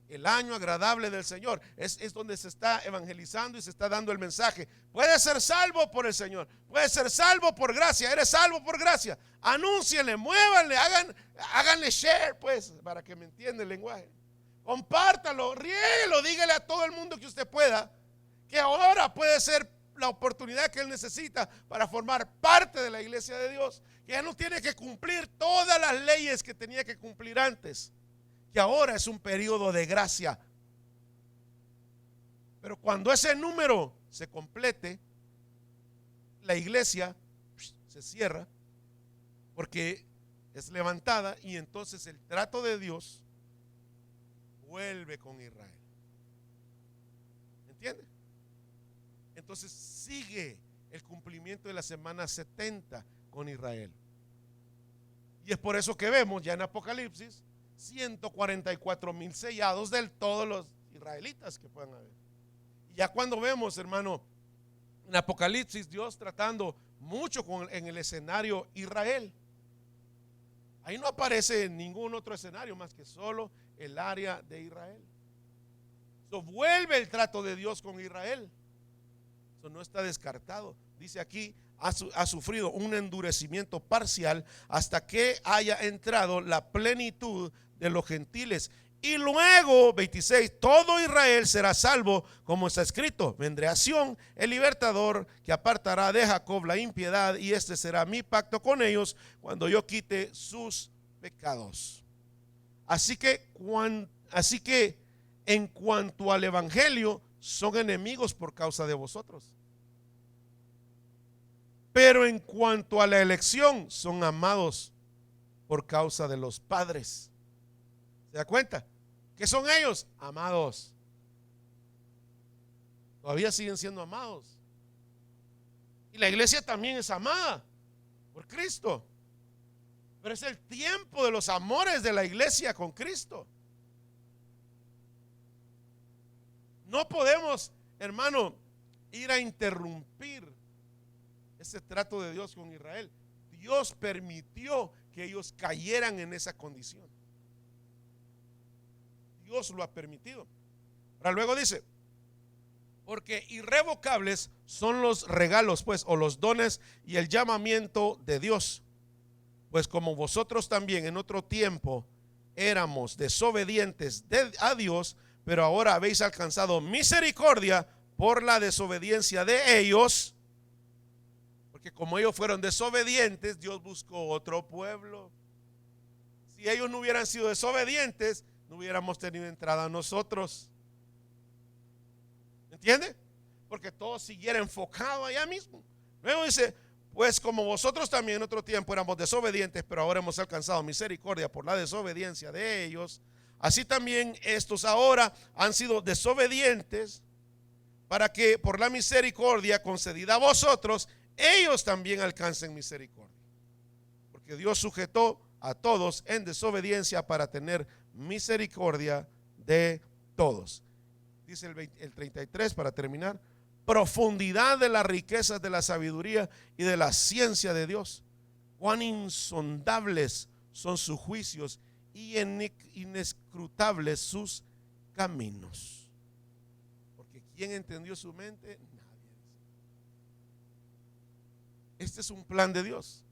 Speaker 1: El año agradable del Señor es donde se está evangelizando y se está dando el mensaje. Puede ser salvo por el Señor, puede ser salvo por gracia. Eres salvo por gracia. Anúncienle, muévanle, háganle share, pues, para que me entienda el lenguaje. Compártalo, riéguelo, dígale a todo el mundo que usted pueda que ahora puede ser la oportunidad que él necesita para formar parte de la iglesia de Dios. Que ya no tiene que cumplir todas las leyes que tenía que cumplir antes. Que ahora es un periodo de gracia. Pero cuando ese número se complete, la iglesia se cierra porque es levantada y entonces el trato de Dios vuelve con Israel. ¿Entiende? Entonces sigue el cumplimiento de la semana 70 con Israel. Y es por eso que vemos ya en Apocalipsis 144,000 sellados de todos los israelitas que puedan haber. Y ya cuando vemos, hermano, en Apocalipsis, Dios tratando mucho en el escenario Israel. Ahí no aparece ningún otro escenario más que solo el área de Israel. Eso vuelve el trato de Dios con Israel. Eso no está descartado. Dice aquí, ha sufrido un endurecimiento parcial hasta que haya entrado la plenitud de los gentiles. Y luego, 26, todo Israel será salvo, como está escrito: vendré a Sión, el libertador, que apartará de Jacob la impiedad, y este será mi pacto con ellos cuando yo quite sus pecados. Así que en cuanto al evangelio, son enemigos por causa de vosotros. Pero en cuanto a la elección, son amados por causa de los padres. ¿Se da cuenta? ¿Qué son ellos? Amados. Todavía siguen siendo amados. Y la iglesia también es amada por Cristo. Pero es el tiempo de los amores de la iglesia con Cristo. No podemos, hermano, ir a interrumpir ese trato de Dios con Israel. Dios permitió que ellos cayeran en esa condición. Dios lo ha permitido. Ahora luego dice, porque irrevocables son los regalos, pues, o los dones y el llamamiento de Dios. Pues como vosotros también en otro tiempo éramos desobedientes a Dios, pero ahora habéis alcanzado misericordia por la desobediencia de ellos. Porque como ellos fueron desobedientes, Dios buscó otro pueblo. Si ellos no hubieran sido desobedientes, no hubiéramos tenido entrada nosotros. ¿Entiende? Porque todo siguiera enfocado allá mismo. Luego dice, pues como vosotros también en otro tiempo éramos desobedientes, pero ahora hemos alcanzado misericordia por la desobediencia de ellos, así también estos ahora han sido desobedientes, para que por la misericordia concedida a vosotros, ellos también alcancen misericordia. Porque Dios sujetó a todos en desobediencia para tener misericordia de todos. Dice el 33 para terminar: profundidad de las riquezas de la sabiduría y de la ciencia de Dios, cuán insondables son sus juicios y inescrutables sus caminos. Porque ¿quién entendió su mente? Nadie. Este es un plan de Dios.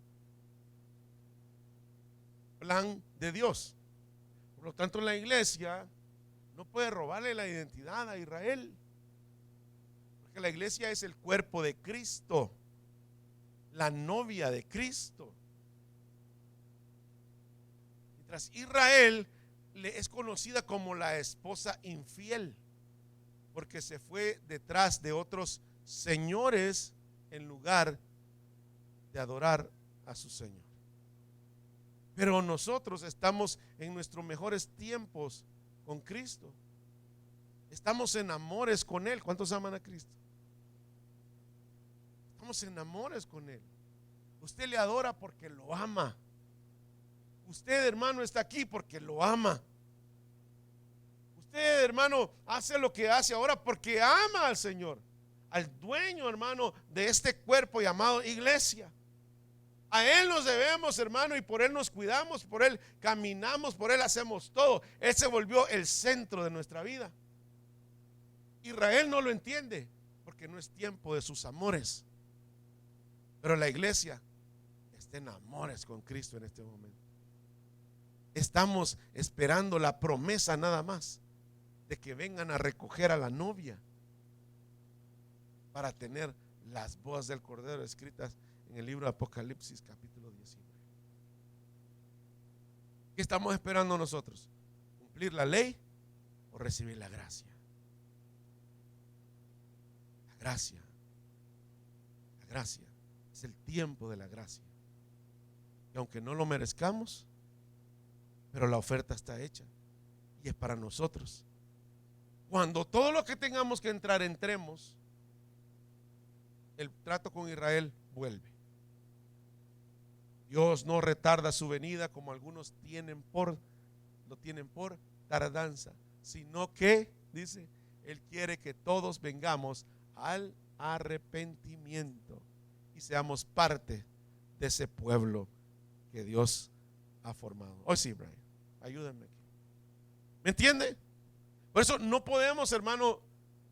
Speaker 1: Plan de Dios. Por lo tanto, la iglesia no puede robarle la identidad a Israel, porque la iglesia es el cuerpo de Cristo, la novia de Cristo. Mientras Israel es conocida como la esposa infiel, porque se fue detrás de otros señores en lugar de adorar a su Señor. Pero nosotros estamos en nuestros mejores tiempos con Cristo. Estamos en amores con Él. ¿Cuántos aman a Cristo? Estamos en amores con Él. Usted le adora porque lo ama. Usted, hermano, está aquí porque lo ama. Usted, hermano, hace lo que hace ahora porque ama al Señor, al dueño, hermano, de este cuerpo llamado iglesia. A Él nos debemos, hermano, y por Él nos cuidamos, por Él caminamos, por Él hacemos todo. Él se volvió el centro de nuestra vida. Israel no lo entiende porque no es tiempo de sus amores. Pero la iglesia está en amores con Cristo en este momento. Estamos esperando la promesa nada más de que vengan a recoger a la novia para tener las bodas del Cordero escritas en el libro de Apocalipsis capítulo 19. ¿Qué estamos esperando nosotros? ¿Cumplir la ley o recibir la gracia? La gracia. La gracia. Es el tiempo de la gracia. Y aunque no lo merezcamos, pero la oferta está hecha y es para nosotros. Cuando todo lo que tengamos que entrar, entremos, el trato con Israel vuelve. Dios no retarda su venida como algunos lo tienen por tardanza, sino que, dice, Él quiere que todos vengamos al arrepentimiento y seamos parte de ese pueblo que Dios ha formado. Hoy sí, Brian, ayúdenme aquí. ¿Me entiende? Por eso no podemos, hermano,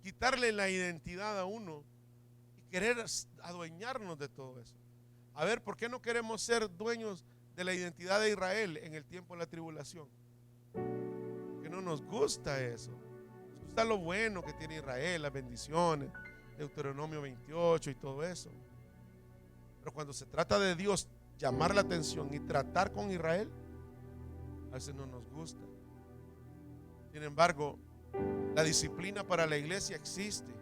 Speaker 1: quitarle la identidad a uno y querer adueñarnos de todo eso. A ver, ¿por qué no queremos ser dueños de la identidad de Israel en el tiempo de la tribulación? Que no nos gusta eso. Nos gusta lo bueno que tiene Israel, las bendiciones, Deuteronomio 28 y todo eso. Pero cuando se trata de Dios llamar la atención y tratar con Israel, a veces no nos gusta. Sin embargo, la disciplina para la iglesia existe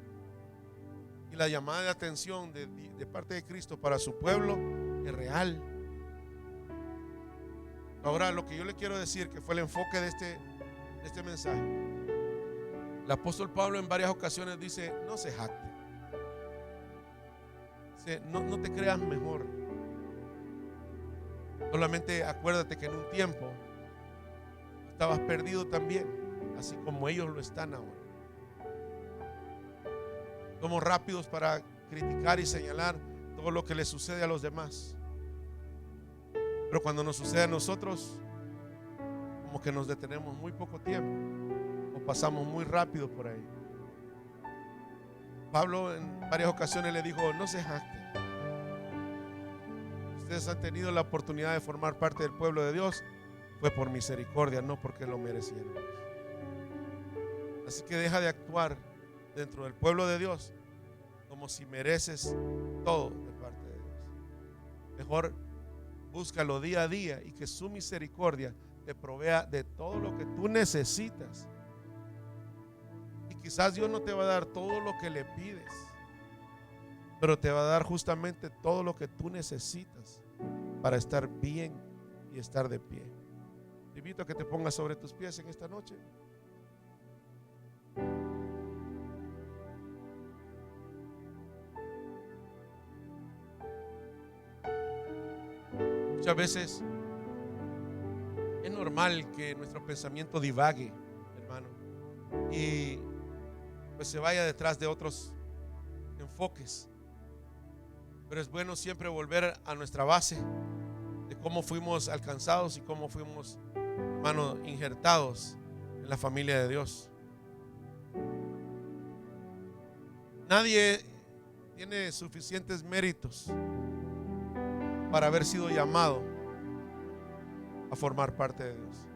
Speaker 1: y la llamada de atención de parte de Cristo para su pueblo es real. Ahora, lo que yo le quiero decir, que fue el enfoque de este mensaje, el apóstol Pablo en varias ocasiones dice: no se jacte, dice, no te creas mejor, solamente acuérdate que en un tiempo estabas perdido también, así como ellos lo están ahora. Somos rápidos para criticar y señalar todo lo que le sucede a los demás, pero cuando nos sucede a nosotros, como que nos detenemos muy poco tiempo o pasamos muy rápido por ahí. Pablo en varias ocasiones le dijo: no se jacten. Ustedes han tenido la oportunidad de formar parte del pueblo de Dios, fue por misericordia, no porque lo merecieron. Así que deja de actuar dentro del pueblo de Dios como si mereces todo de parte de Dios. Mejor búscalo día a día y que su misericordia te provea de todo lo que tú necesitas. Y quizás Dios no te va a dar todo lo que le pides, pero te va a dar justamente todo lo que tú necesitas para estar bien y estar de pie. Te invito a que te pongas sobre tus pies en esta noche. Muchas veces es normal que nuestro pensamiento divague, hermano, y pues se vaya detrás de otros enfoques. Pero es bueno siempre volver a nuestra base de cómo fuimos alcanzados y cómo fuimos, hermano, injertados en la familia de Dios. Nadie tiene suficientes méritos para haber sido llamado a formar parte de Dios.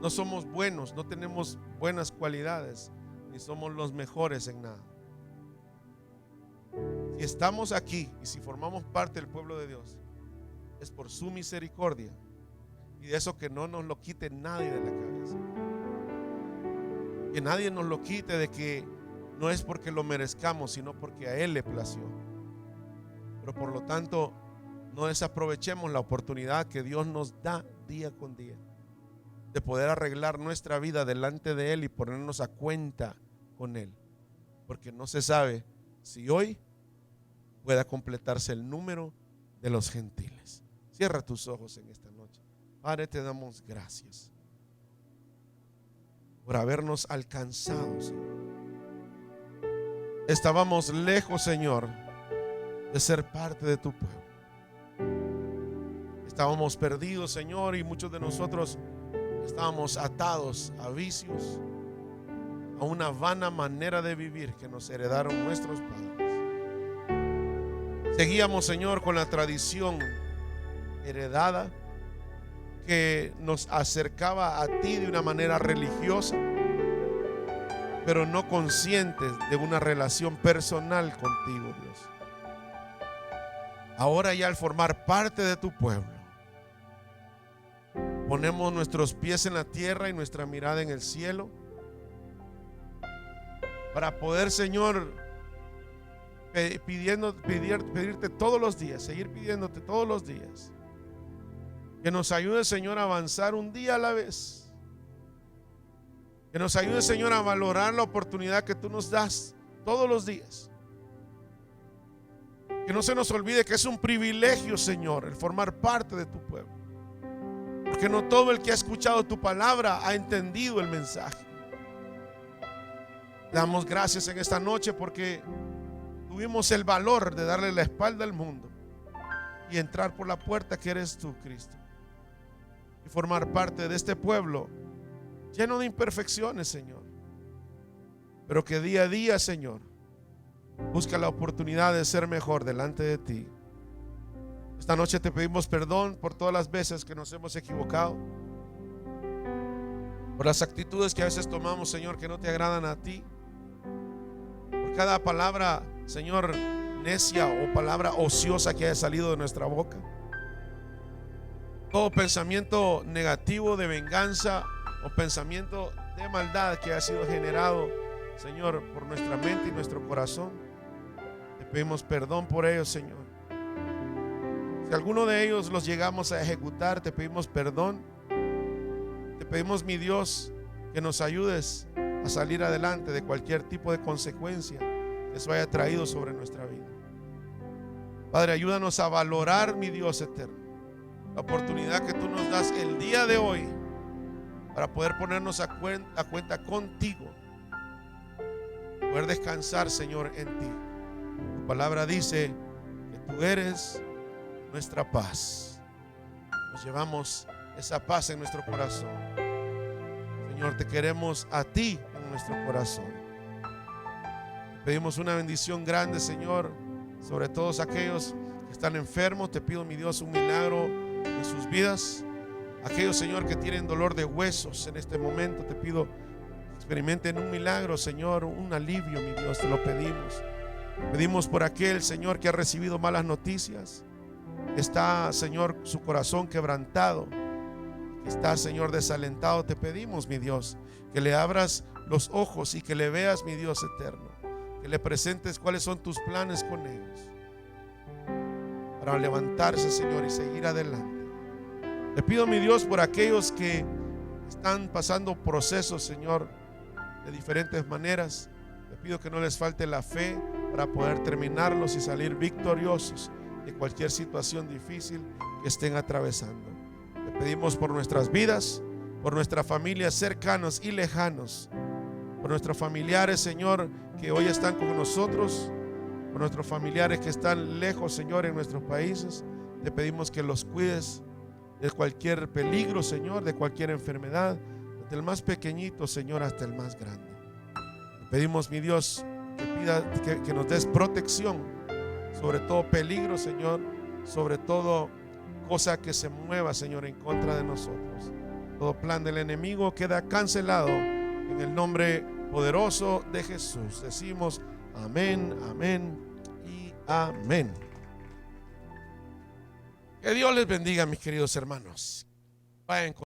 Speaker 1: No somos buenos, no tenemos buenas cualidades, ni somos los mejores en nada. Si estamos aquí y si formamos parte del pueblo de Dios, es por su misericordia, y de eso que no nos lo quite nadie de la cabeza. Que nadie nos lo quite, de que no es porque lo merezcamos, sino porque a Él le plació. Pero por lo tanto, no desaprovechemos la oportunidad que Dios nos da día con día de poder arreglar nuestra vida delante de Él y ponernos a cuenta con Él, porque no se sabe si hoy pueda completarse el número de los gentiles. Cierra tus ojos en esta noche. Padre, te damos gracias por habernos alcanzado, Señor. Estábamos lejos, Señor, de ser parte de tu pueblo. Estábamos perdidos, Señor, y muchos de nosotros estábamos atados a vicios, a una vana manera de vivir que nos heredaron nuestros padres. Seguíamos, Señor, con la tradición heredada que nos acercaba a ti de una manera religiosa, pero no conscientes de una relación personal contigo, Dios. Ahora ya al formar parte de tu pueblo, ponemos nuestros pies en la tierra y nuestra mirada en el cielo para poder, Señor, pedirte todos los días, seguir pidiéndote todos los días, que nos ayude, Señor, a avanzar un día a la vez. Que nos ayude, Señor, a valorar la oportunidad que tú nos das todos los días. Que no se nos olvide que es un privilegio, Señor, el formar parte de tu pueblo. Porque no todo el que ha escuchado tu palabra ha entendido el mensaje. Damos gracias en esta noche porque tuvimos el valor de darle la espalda al mundo y entrar por la puerta que eres tú, Cristo, y formar parte de este pueblo lleno de imperfecciones, Señor, pero que día a día, Señor, busca la oportunidad de ser mejor delante de ti. Esta noche te pedimos perdón por todas las veces que nos hemos equivocado, por las actitudes que a veces tomamos, Señor, que no te agradan a ti, por cada palabra, Señor, necia o palabra ociosa que haya salido de nuestra boca, todo pensamiento negativo de venganza o pensamiento de maldad que ha sido generado, Señor, por nuestra mente y nuestro corazón. Te pedimos perdón por ellos, Señor. Si alguno de ellos los llegamos a ejecutar, te pedimos perdón. Te pedimos, mi Dios, que nos ayudes a salir adelante de cualquier tipo de consecuencia que eso haya traído sobre nuestra vida. Padre, ayúdanos a valorar, mi Dios eterno, la oportunidad que tú nos das el día de hoy para poder ponernos a cuenta contigo, poder descansar, Señor, en ti. Tu palabra dice que tú eres nuestra paz. Nos llevamos esa paz en nuestro corazón. Señor, te queremos a ti en nuestro corazón. Te pedimos una bendición grande, Señor, sobre todos aquellos que están enfermos. Te pido, mi Dios, un milagro en sus vidas. Aquellos, Señor, que tienen dolor de huesos en este momento, te pido experimenten un milagro, Señor, un alivio, mi Dios, te lo pedimos. Pedimos por aquel, Señor, que ha recibido malas noticias, que está, Señor, su corazón quebrantado, que está, Señor, desalentado. Te pedimos, mi Dios, que le abras los ojos y que le veas, mi Dios eterno, que le presentes cuáles son tus planes con ellos, para levantarse, Señor, y seguir adelante. Te pido, mi Dios, por aquellos que están pasando procesos, Señor, de diferentes maneras. Te pido que no les falte la fe para poder terminarlos y salir victoriosos de cualquier situación difícil que estén atravesando. Te pedimos por nuestras vidas, por nuestras familias cercanos y lejanos, por nuestros familiares, Señor, que hoy están con nosotros, por nuestros familiares que están lejos, Señor, en nuestros países. Te pedimos que los cuides de cualquier peligro, Señor, de cualquier enfermedad, desde el más pequeñito, Señor, hasta el más grande. Te pedimos, mi Dios, que nos des protección sobre todo peligro, Señor, sobre todo cosa que se mueva, Señor, en contra de nosotros. Todo plan del enemigo queda cancelado en el nombre poderoso de Jesús. Decimos amén, amén y amén. Que Dios les bendiga, mis queridos hermanos. Vayan con